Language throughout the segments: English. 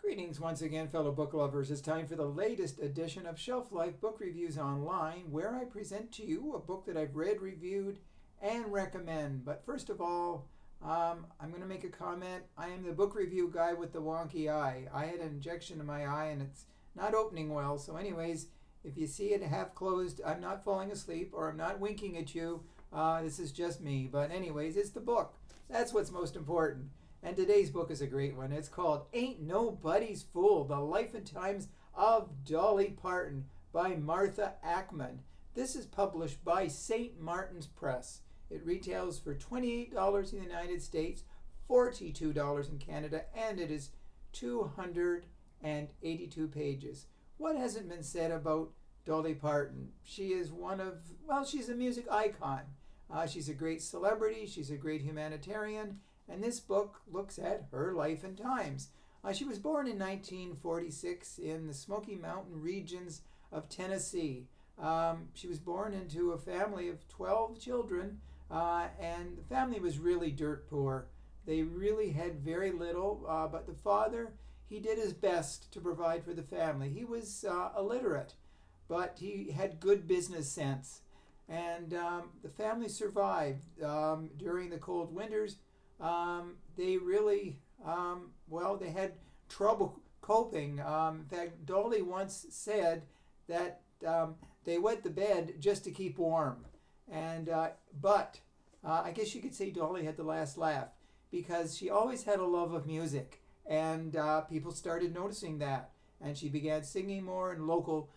Greetings once again, fellow book lovers. It's time for the latest edition of Shelf Life Book Reviews Online, where I present to you a book that I've read, reviewed, and recommend. But first of all, I'm going to make a comment. I am the book review guy with the wonky eye. I had an injection in my eye and it's not opening well. So anyways, if you see it half closed, I'm not falling asleep or I'm not winking at you. This is just me. But anyways, it's the book. That's what's most important. And today's book is a great one. It's called Ain't Nobody's Fool, The Life and Times of Dolly Parton by Martha Ackmann. This is published by St. Martin's Press. It retails for $28 in the United States, $42 in Canada, and it is 282 pages. What hasn't been said about Dolly Parton? She is she's a music icon. She's a great celebrity. She's a great humanitarian. And this book looks at her life and times. She was born in 1946 in the Smoky Mountain regions of Tennessee. She was born into a family of 12 children, and the family was really dirt poor. They really had very little, but the father, he did his best to provide for the family. He was illiterate, but he had good business sense. And the family survived during the cold winters. They really, they had trouble coping. In fact, Dolly once said that they wet the bed just to keep warm. And but I guess you could say Dolly had the last laugh because she always had a love of music, and people started noticing that. And she began singing more in local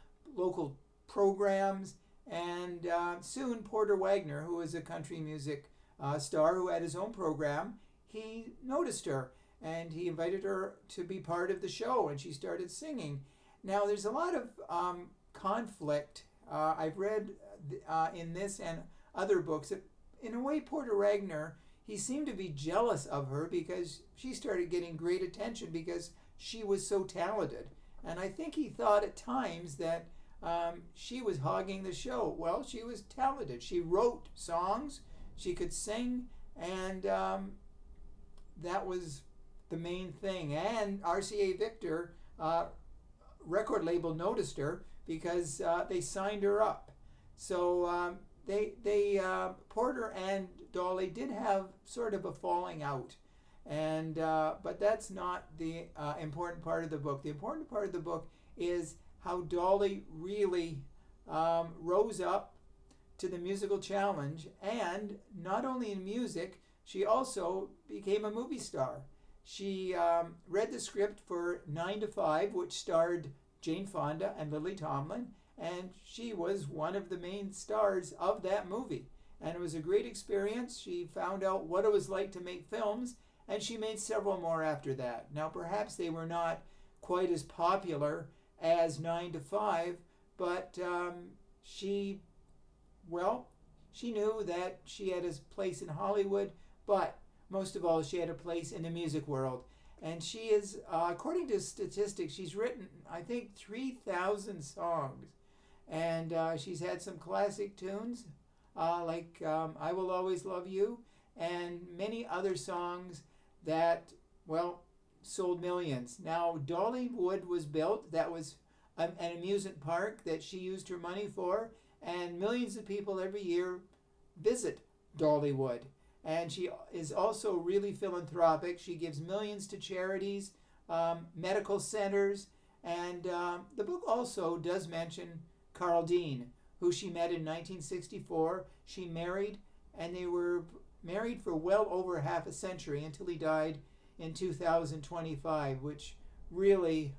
programs. And soon Porter Waggoner, who was a country music star who had his own program, he noticed her and he invited her to be part of the show, and she started singing. Now there's a lot of conflict I've read in this and other books. In a way, Porter Waggoner, he seemed to be jealous of her because she started getting great attention because she was so talented. And I think he thought at times that she was hogging the show. Well, she was talented. She wrote songs, she could sing, and that was the main thing. And RCA Victor record label noticed her because they signed her up. So Porter and Dolly did have sort of a falling out, and but that's not the important part of the book. The important part of the book is how Dolly really rose up to the musical challenge, and not only in music, she also became a movie star. She read the script for 9 to 5, which starred Jane Fonda and Lily Tomlin, and she was one of the main stars of that movie. And it was a great experience. She found out what it was like to make films, and she made several more after that. Now, perhaps they were not quite as popular as 9 to 5, but she knew that she had a place in Hollywood, but most of all, she had a place in the music world. And she is, according to statistics, she's written, I think, 3,000 songs. And she's had some classic tunes, like I Will Always Love You, and many other songs that, sold millions. Now, Dollywood was built. That was an amusement park that she used her money for, and millions of people every year visit Dollywood. And she is also really philanthropic. She gives millions to charities, medical centers, and the book also does mention Carl Dean, who she met in 1964. She married, and they were married for well over half a century until he died in 2025, which really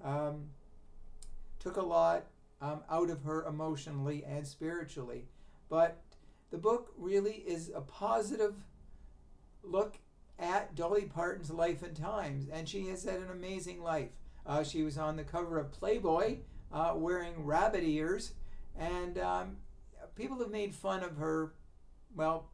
took a lot out of her emotionally and spiritually. But the book really is a positive look at Dolly Parton's life and times, and she has had an amazing life. She was on the cover of Playboy wearing rabbit ears, and people have made fun of her,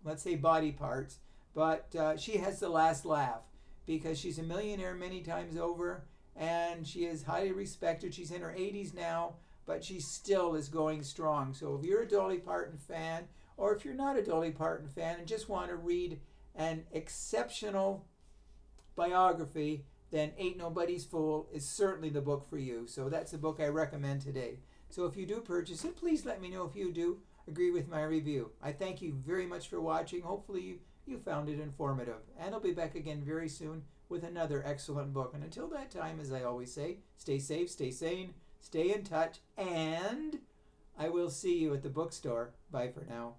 let's say body parts, but she has the last laugh because she's a millionaire many times over, and she is highly respected. She's in her 80s now, but she still is going strong. So if you're a Dolly Parton fan, or if you're not a Dolly Parton fan and just want to read an exceptional biography, then Ain't Nobody's Fool is certainly the book for you. So that's the book I recommend today. So if you do purchase it, please let me know if you do agree with my review. I thank you very much for watching. Hopefully you found it informative. And I'll be back again very soon with another excellent book. And until that time, as I always say, stay safe, stay sane, stay in touch, and I will see you at the bookstore. Bye for now.